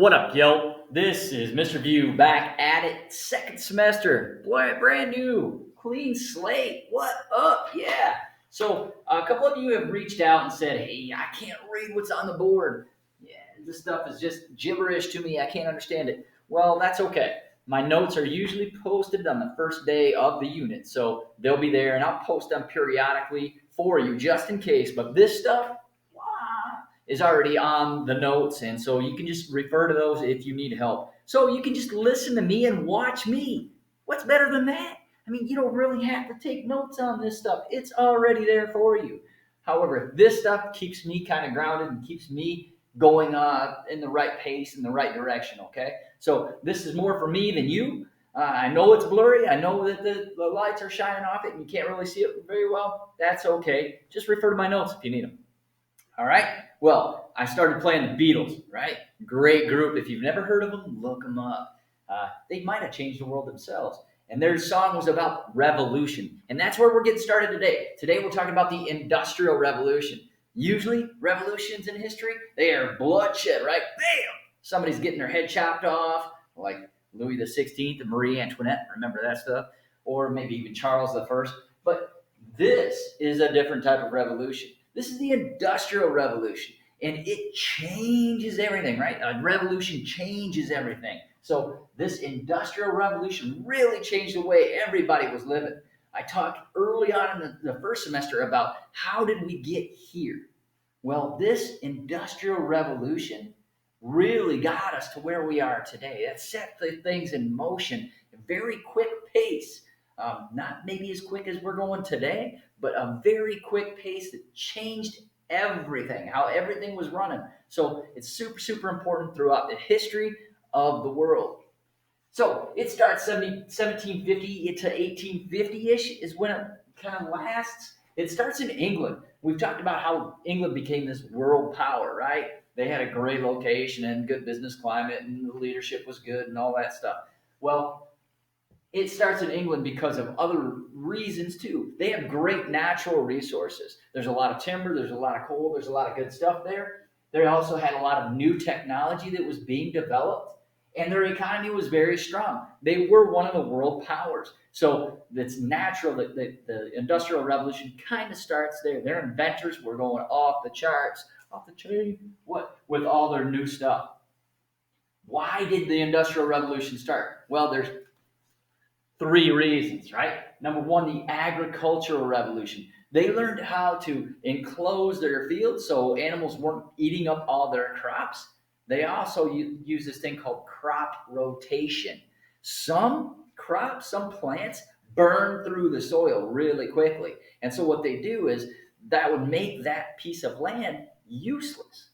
What up, yo? This is Mr. View back at it, second semester. Boy, brand new, clean slate. What up? Yeah. So, a couple of you have reached out and said, hey, I can't read what's on the board. Yeah, this stuff is just gibberish to me. I can't understand it. Well, that's okay. My notes are usually posted on the first day of the unit, so they'll be there, and I'll post them periodically for you just in case. But this stuff, is already on the notes, and so you can just refer to those if you need help. So you can just listen to me and watch me. What's better than that? I mean, you don't really have to take notes on this stuff. It's already there for you. However, this stuff keeps me kind of grounded and keeps me going in the right pace, in the right direction, okay? So this is more for me than you. I know it's blurry. I know that the lights are shining off it and you can't really see it very well. That's okay. Just refer to my notes if you need them. All right. Well, I started playing the Beatles, right? Great group. If you've never heard of them, look them up. They might have changed the world themselves. And their song was about revolution. And that's where we're getting started today. Today we're talking about the Industrial Revolution. Usually, revolutions in history, they are bloodshed, right? Bam! Somebody's getting their head chopped off, like Louis the 16th and Marie Antoinette. Remember that stuff? Or maybe even Charles the First. But this is a different type of revolution. This is the Industrial Revolution, and it changes everything, right? A revolution changes everything. So this Industrial Revolution really changed the way everybody was living. I talked early on in the first semester about how did we get here? Well, this Industrial Revolution really got us to where we are today. It set the things in motion at a very quick pace. Not maybe as quick as we're going today, but a very quick pace that changed everything, how everything was running. So it's super, super important throughout the history of the world. So it starts 1750 to 1850-ish is when it kind of lasts. It starts in England. We've talked about how England became this world power, right? They had a great location and good business climate, and the leadership was good and all that stuff. Well, it starts in England because of other reasons too. They have great natural resources. There's a lot of timber, there's a lot of coal, there's a lot of good stuff there. They also had a lot of new technology that was being developed, and their economy was very strong. They were one of the world powers. So it's natural that the Industrial Revolution kind of starts there. Their inventors were going off the charts, off the chain, what with all their new stuff. Why did the Industrial Revolution start? Well, there's three reasons, right? Number one, the agricultural revolution. They learned how to enclose their fields so animals weren't eating up all their crops. They also use this thing called crop rotation. Some crops, some plants burn through the soil really quickly. And so what they do is that would make that piece of land useless.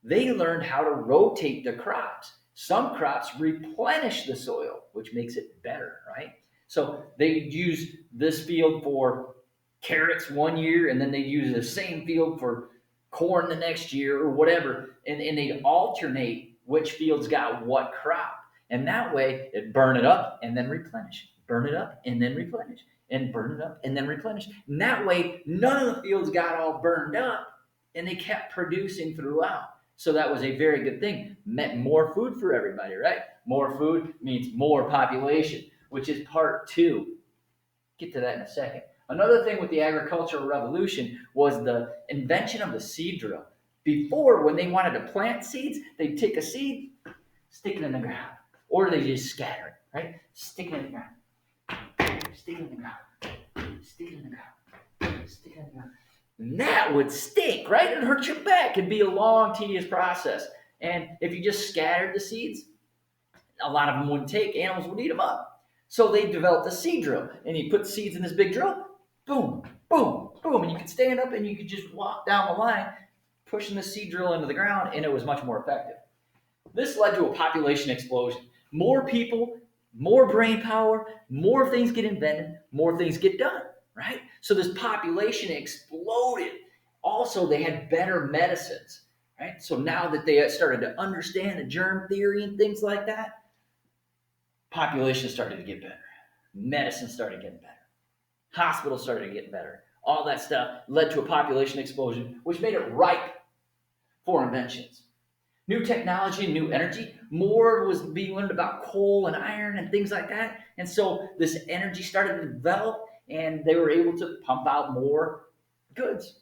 They learned how to rotate the crops. Some crops replenish the soil, which makes it better, right? So they use this field for carrots one year, and then they use the same field for corn the next year or whatever, and they alternate which fields got what crop. And that way, it burn it up and then replenish, burn it up and then replenish, and burn it up and then replenish. And that way, none of the fields got all burned up, and they kept producing throughout. So that was a very good thing. Meant more food for everybody, right? More food means more population, which is part two. Get to that in a second. Another thing with the agricultural revolution was the invention of the seed drill. Before, when they wanted to plant seeds, they'd take a seed, stick it in the ground, or they just scatter it, right? Stick it in the ground, stick it in the ground, stick it in the ground, stick it in the ground. And that would stink, right? It'd hurt your back. It'd be a long, tedious process. And if you just scattered the seeds, a lot of them wouldn't take. Animals would eat them up. So they developed a seed drill. And you put seeds in this big drill, boom, boom, boom. And you could stand up and you could just walk down the line, pushing the seed drill into the ground, and it was much more effective. This led to a population explosion. More people, more brain power, more things get invented, more things get done, right? So this population exploded. Also, they had better medicines, right? So now that they started to understand the germ theory and things like that, population started to get better. Medicine started getting better. Hospitals started getting better. All that stuff led to a population explosion, which made it ripe for inventions. New technology and new energy. More was being learned about coal and iron and things like that. And so this energy started to develop and they were able to pump out more goods.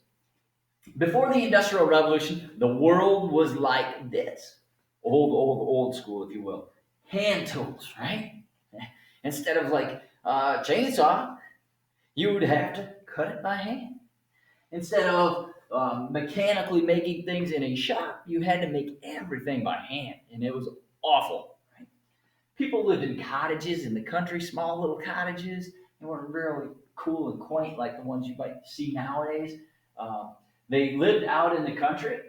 Before the Industrial Revolution, the world was like this. Old school, if you will. Hand tools, right? Instead of like chainsaw, you would have to cut it by hand. Instead of mechanically making things in a shop, you had to make everything by hand, and it was awful. Right? People lived in cottages in the country, small little cottages. They weren't really cool and quaint like the ones you might see nowadays. Uh, they lived out in the country.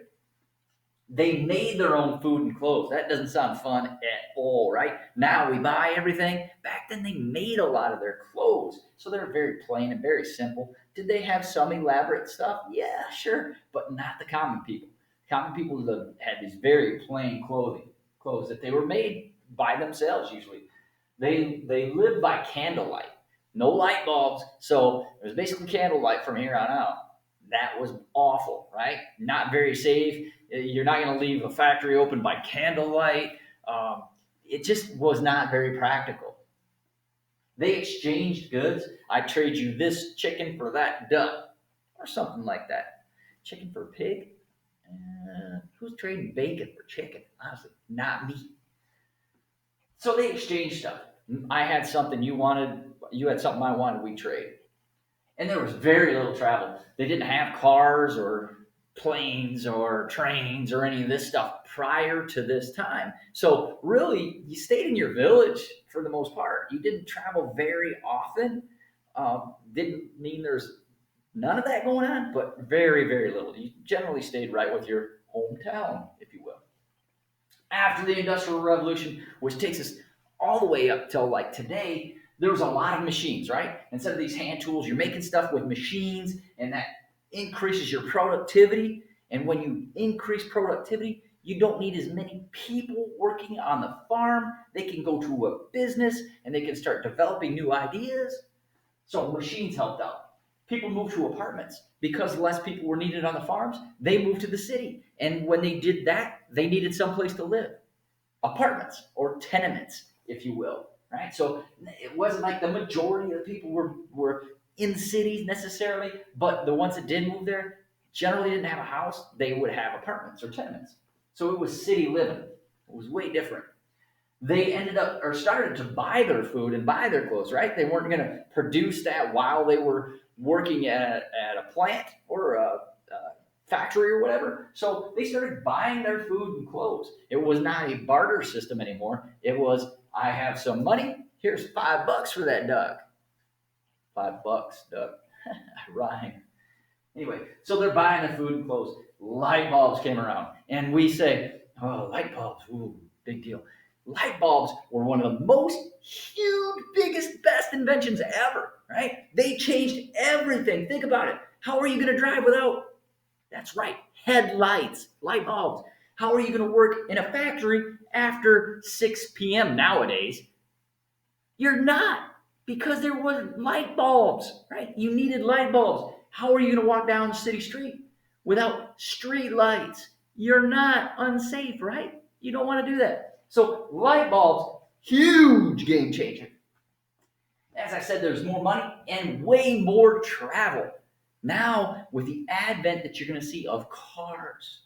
They made their own food and clothes. That doesn't sound fun at all, right? Now we buy everything. Back then they made a lot of their clothes. So they're very plain and very simple. Did they have some elaborate stuff? Yeah, sure, but not the common people. Common people had these very plain clothes that they were made by themselves usually. They lived by candlelight. No light bulbs, so it was basically candlelight from here on out. That was awful, right? Not very safe. You're not going to leave a factory open by candlelight. It just was not very practical. They exchanged goods. I trade you this chicken for that duck, or something like that. Chicken for pig? Who's trading bacon for chicken? Honestly, not me. So they exchanged stuff. I had something you wanted, you had something I wanted, we trade. And there was very little travel. They didn't have cars or planes or trains or any of this stuff prior to this time. So really, you stayed in your village for the most part. You didn't travel very often. Didn't mean there's none of that going on, but very, very little. You generally stayed right with your hometown, if you will. After the Industrial Revolution, which takes us all the way up till like today, there was a lot of machines, right? Instead of these hand tools, you're making stuff with machines, and that increases your productivity. And when you increase productivity, you don't need as many people working on the farm. They can go to a business and they can start developing new ideas. So machines helped out. People moved to apartments because less people were needed on the farms. They moved to the city. And when they did that, they needed someplace to live. Apartments or tenements, if you will. Right? So it wasn't like the majority of the people were in cities necessarily, but the ones that did move there generally didn't have a house. They would have apartments or tenements. So it was city living. It was way different. They ended up or started to buy their food and buy their clothes, right? They weren't going to produce that while they were working at a plant or a factory or whatever. So they started buying their food and clothes. It was not a barter system anymore. It was, I have some money. Here's $5 for that duck. $5, duck. Rhyme. Anyway, so they're buying their food and clothes. Light bulbs came around, and we say, "Oh, light bulbs! Ooh, big deal." Light bulbs were one of the most huge, biggest, best inventions ever, right? They changed everything. Think about it. How are you going to drive without, that's right, headlights, light bulbs? How are you going to work in a factory after 6 p.m. nowadays? You're not, because there was light bulbs, right? You needed light bulbs. How are you going to walk down the city street without street lights? You're not, unsafe, right? You don't want to do that. So light bulbs, huge game changer. As I said, there's more money and way more travel. Now, with the advent that you're going to see of cars,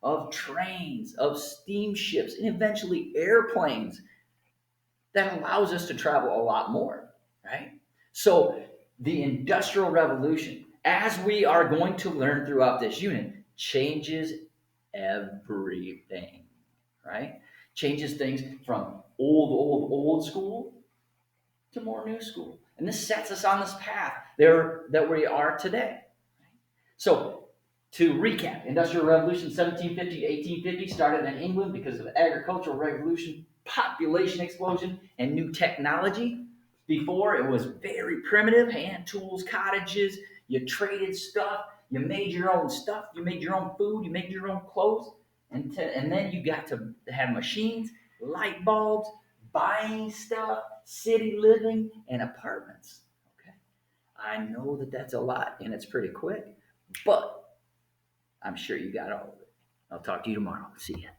of trains, of steamships, and eventually airplanes, that allows us to travel a lot more, right? So, the Industrial Revolution, as we are going to learn throughout this unit, changes everything, right? Changes things from old school to more new school. And this sets us on this path there that we are today. So, to recap, Industrial Revolution 1750 to 1850 started in England because of the agricultural revolution, population explosion, and new technology. Before, it was very primitive, hand tools, cottages. You traded stuff. You made your own stuff. You made your own food. You made your own clothes. And then you got to have machines, light bulbs, buying stuff, city living, and apartments. Okay, I know that that's a lot and it's pretty quick, but I'm sure you got all of it. I'll talk to you tomorrow. See ya.